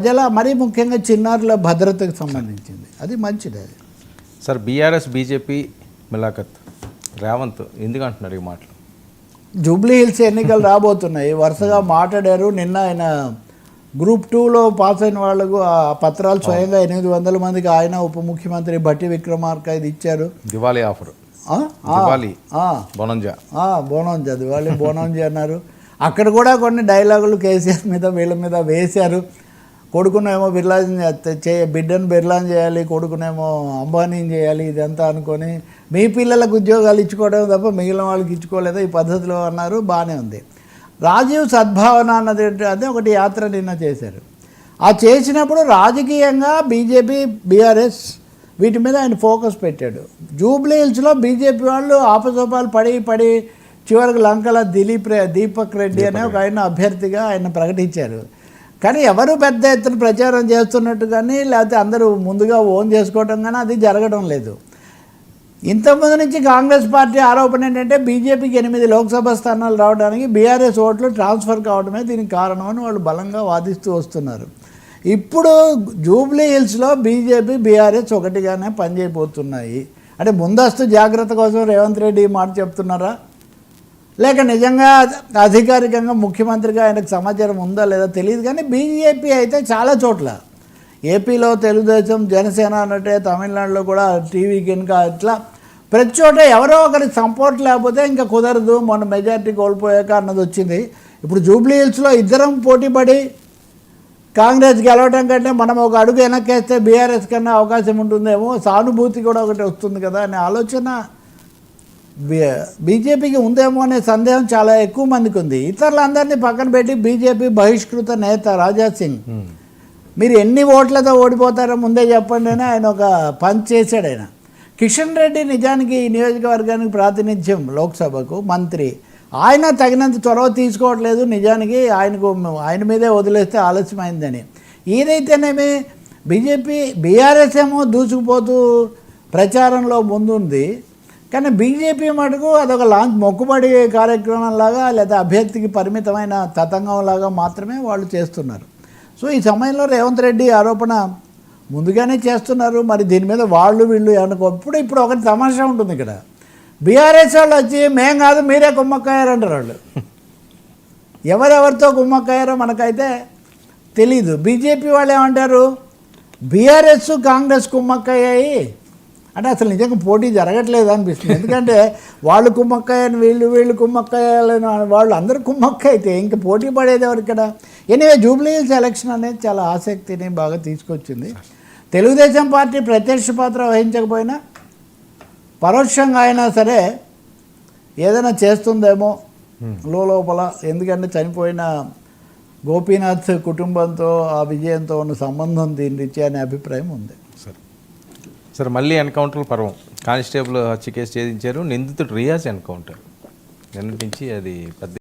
ప్రజల మరీ ముఖ్యంగా చిన్నారుల భద్రతకు సంబంధించింది, అది మంచిది. అది సార్ బీఆర్ఎస్ బీజేపీ మిలాఖత్ రేవంత్ ఎందుకు అంటున్నారు ఈ మాటలు? జూబ్లీ హిల్స్ ఎన్నికలు రాబోతున్నాయి, వరుసగా మాట్లాడారు. నిన్న ఆయన గ్రూప్ 2లో పాస్ అయిన వాళ్ళకు ఆ పత్రాలు స్వయంగా 800 మందికి ఆయన ఉప ముఖ్యమంత్రి భట్టి విక్రమార్క ఇది ఇచ్చారు. దివాళీ ఆఫర్, బోనంజా దివాళీ బోనంజా అన్నారు. అక్కడ కూడా కొన్ని డైలాగులు కేసీఆర్ మీద వీళ్ళ మీద వేశారు. కొడుకునేమో బిడ్డను బిర్లాన్ చేయాలి, కొడుకునేమో అంబానీని చేయాలి, ఇదంతా అనుకొని మీ పిల్లలకు ఉద్యోగాలు ఇచ్చుకోవడం తప్ప మిగిలిన వాళ్ళకి ఇచ్చుకోలేదా ఈ పద్ధతిలో అన్నారు. బాగానే ఉంది. రాజీవ్ సద్భావన అన్నది అదే ఒకటి యాత్ర నిన్న చేశారు. ఆ చేసినప్పుడు రాజకీయంగా బీజేపీ బీఆర్ఎస్ వీటి మీద ఆయన ఫోకస్ పెట్టాడు. జూబ్లీ హిల్స్లో బీజేపీ వాళ్ళు ఆపసోపాలు పడి చివరికి లంకల దీపక్ రెడ్డి అనే ఒక ఆయన అభ్యర్థిగా ఆయన ప్రకటించారు. కానీ ఎవరు పెద్ద ఎత్తున ప్రచారం చేస్తున్నట్టు కానీ లేకపోతే అందరూ ముందుగా ఓన్ చేసుకోవడం కానీ అది జరగడం లేదు. ఇంతకుముందు నుంచి కాంగ్రెస్ పార్టీ ఆరోపణ ఏంటంటే బీజేపీకి 8 లోక్సభ స్థానాలు రావడానికి బీఆర్ఎస్ ఓట్లు ట్రాన్స్ఫర్ కావడమే దీనికి కారణం అని వాళ్ళు బలంగా వాదిస్తూ వస్తున్నారు. ఇప్పుడు జూబ్లీ హిల్స్లో బీజేపీ బీఆర్ఎస్ ఒకటిగానే పనిచేయబోతున్నాయి. అంటే ముందస్తు జాగ్రత్త కోసం రేవంత్ రెడ్డి ఈ మాట చెప్తున్నారా, లేక నిజంగా అధికారికంగా ముఖ్యమంత్రిగా ఆయనకు సమాచారం ఉందా లేదా తెలియదు. కానీ బీజేపీ అయితే చాలా చోట్ల, ఏపీలో తెలుగుదేశం జనసేన అన్నట్టే, తమిళనాడులో కూడా టీవీకి ఇంకా ఇట్లా ప్రతి చోట ఎవరో ఒకరి సపోర్ట్ లేకపోతే ఇంకా కుదరదు. మొన్న మెజారిటీ కోల్పోయాక అన్నది వచ్చింది. ఇప్పుడు జూబ్లీ హిల్స్లో ఇద్దరం పోటీపడి కాంగ్రెస్ గెలవడం కంటే మనం ఒక అడుగు వెనక్కేస్తే బీఆర్ఎస్ కన్నా అవకాశం ఉంటుందేమో, సానుభూతి కూడా ఒకటి వస్తుంది కదా అనే ఆలోచన బీజేపీకి ఉందేమో అనే సందేహం చాలా ఎక్కువ మందికి ఉంది. ఇతరులందరినీ పక్కన పెట్టి బీజేపీ బహిష్కృత నేత రాజా సింగ్ మీరు ఎన్ని ఓట్లతో ఓడిపోతారో ముందే చెప్పండి అని ఆయన ఒక పంచ్ చేశాడు. ఆయన కిషన్ రెడ్డి నిజానికి ఈ నియోజకవర్గానికి ప్రాతినిధ్యం లోక్సభకు మంత్రి, ఆయన తగినంత చొరవ తీసుకోవట్లేదు. నిజానికి ఆయన మీదే వదిలేస్తే ఆలస్యమైందని. ఏదైతేనేమి బీజేపీ బీఆర్ఎస్ ఏమో దూసుకుపోతూ ప్రచారంలో ముందుంది. కానీ బీజేపీ మటుకు అదొక మొక్కుబడి కార్యక్రమంలాగా లేదా అభ్యర్థికి పరిమితమైన తతంగంలాగా మాత్రమే వాళ్ళు చేస్తున్నారు. సో ఈ సమయంలో రేవంత్ రెడ్డి ఆరోపణ ముందుగానే చేస్తున్నారు. మరి దీని మీద వీళ్ళు అనుకోప్పుడు ఇప్పుడు ఒకటి తమాషా ఉంటుంది. ఇక్కడ బీఆర్ఎస్ వాళ్ళు వచ్చి మేం కాదు మీరే కుమ్మక్కయ్యారంటారు. వాళ్ళు ఎవరెవరితో కుమ్మక్కయ్యారో మనకైతే తెలీదు. బీజేపీ వాళ్ళు ఏమంటారు, బీఆర్ఎస్ కాంగ్రెస్ కుమ్మక్కయ్యాయి అంటే అసలు నిజంగా పోటీ జరగట్లేదు అనిపిస్తుంది. ఎందుకంటే వాళ్ళు కుమ్మక్కయ్యని వీళ్ళు కుమ్మక్కయ్యాలని వాళ్ళు అందరూ కుమ్మక్క అయితే ఇంక పోటీ పడేది ఎవరు ఇక్కడ. ఎనీవే జూబ్లీ హిల్స్ ఎలక్షన్ అనేది చాలా ఆసక్తిని బాగా తీసుకొచ్చింది. తెలుగుదేశం పార్టీ ప్రత్యక్ష పాత్ర వహించకపోయినా పరోక్షంగా అయినా సరే ఏదైనా చేస్తుందేమో లోపల. ఎందుకంటే చనిపోయిన గోపీనాథ్ కుటుంబంతో ఆ విజయంతో ఉన్న సంబంధం దీని రీత్యా అనే అభిప్రాయం ఉంది. సార్ మళ్ళీ ఎన్కౌంటర్ పర్వం, కానిస్టేబుల్ హత్య కేసు ఛేదించారు. నిందితుడు రియాజ్ ఎన్కౌంటర్ నిన్నటి నుంచి అది